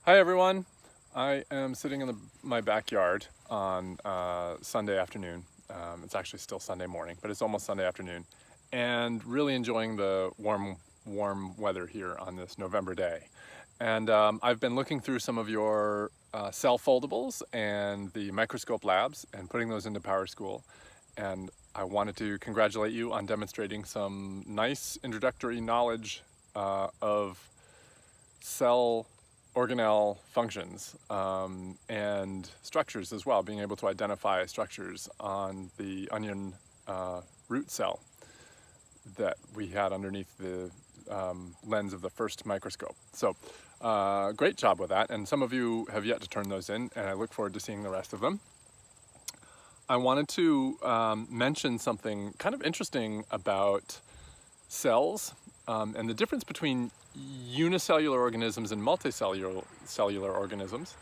Hi everyone. I am sitting in my backyard on Sunday afternoon. It's actually still Sunday morning, but it's almost Sunday afternoon, and really enjoying the warm weather here on this November day. And I've been looking through some of your cell foldables and the microscope labs and putting those into Power School. And I wanted to congratulate you on demonstrating some nice introductory knowledge of cell organelle functions and structures as well, being able to identify structures on the onion root cell that we had underneath the lens of the first microscope. So great job with that, and some of you have yet to turn those in, and I look forward to seeing the rest of them. I wanted to mention something kind of interesting about cells and the difference between unicellular organisms and multicellular organisms.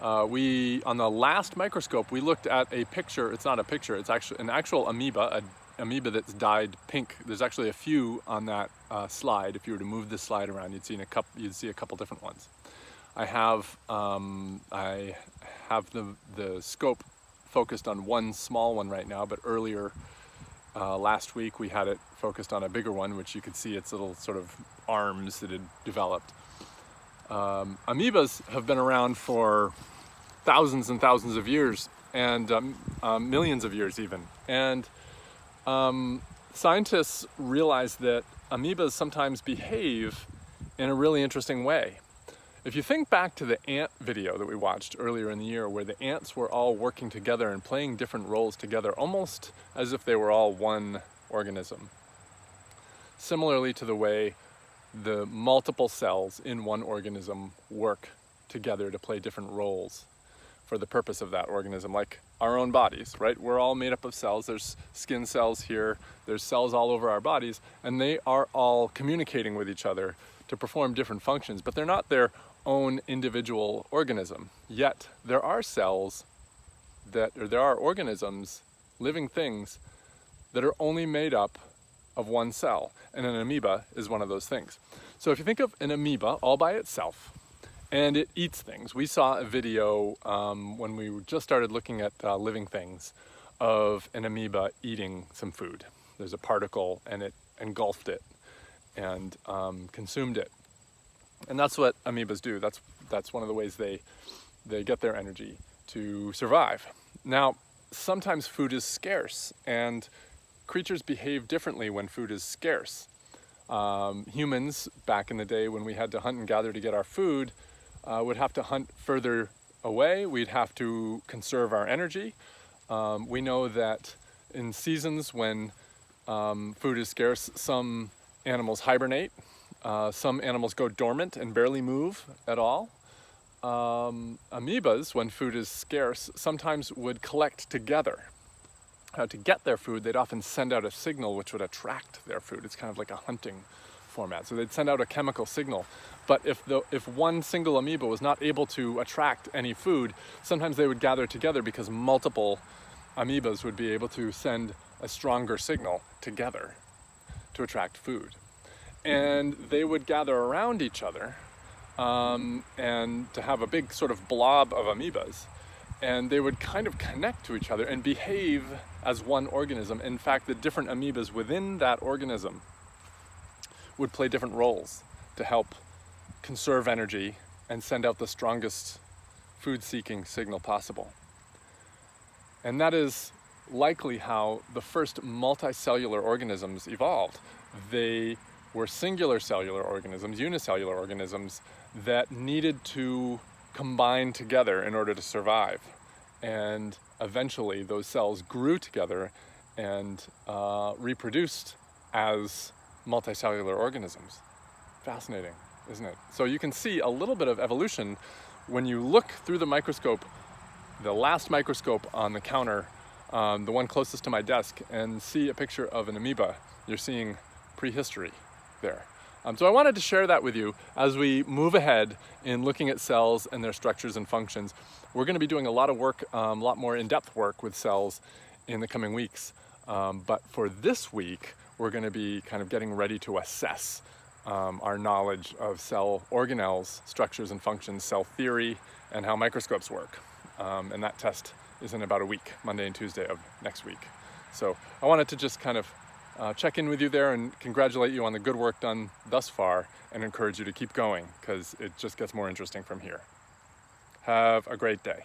On the last microscope, we looked at a picture. It's not a picture, it's actually an actual amoeba, an amoeba that's dyed pink. There's actually a few on that slide. If you were to move this slide around, you'd see a couple different ones. I have the scope focused on one small one right now, but earlier last week we had it focused on a bigger one, which you could see its little sort of arms that had developed. Amoebas have been around for thousands and thousands of years, and millions of years even. And scientists realize that amoebas sometimes behave in a really interesting way. If you think back to the ant video that we watched earlier in the year, where the ants were all working together and playing different roles together, almost as if they were all one organism. Similarly to the way the multiple cells in one organism work together to play different roles for the purpose of that organism, like our own bodies, right? We're all made up of cells. There's skin cells here, there's cells all over our bodies, and they are all communicating with each other to perform different functions, but they're not their own individual organism. Yet there are organisms, living things, that are only made up of one cell, and an amoeba is one of those things. So if you think of an amoeba all by itself, and it eats things. We saw a video when we just started looking at living things of an amoeba eating some food. There's a particle and it engulfed it and consumed it. And that's what amoebas do. That's one of the ways they get their energy to survive. Now, sometimes food is scarce, and creatures behave differently when food is scarce. Humans, back in the day when we had to hunt and gather to get our food, would have to hunt further away. We'd have to conserve our energy. We know that in seasons when food is scarce, some animals hibernate. Some animals go dormant and barely move at all. Amoebas, when food is scarce, sometimes would collect together. To get their food, they'd often send out a signal which would attract their food. It's kind of like a hunting format. So they'd send out a chemical signal. But if one single amoeba was not able to attract any food, sometimes they would gather together because multiple amoebas would be able to send a stronger signal together to attract food. And they would gather around each other and to have a big sort of blob of amoebas, and they would kind of connect to each other and behave as one organism. In fact, the different amoebas within that organism would play different roles to help conserve energy and send out the strongest food-seeking signal possible. And that is likely how the first multicellular organisms evolved. They were singular cellular organisms, unicellular organisms, that needed to combine together in order to survive. And eventually those cells grew together and reproduced as multicellular organisms. Fascinating, isn't it? So you can see a little bit of evolution when you look through the microscope, the last microscope on the counter, the one closest to my desk, and see a picture of an amoeba. You're seeing prehistory there. So I wanted to share that with you as we move ahead in looking at cells and their structures and functions. We're going to be doing a lot of work, a lot more in-depth work with cells in the coming weeks. But for this week, we're going to be kind of getting ready to assess our knowledge of cell organelles, structures and functions, cell theory, and how microscopes work. And that test is in about a week, Monday and Tuesday of next week. So I wanted to just kind of check in with you there and congratulate you on the good work done thus far and encourage you to keep going, because it just gets more interesting from here. Have a great day.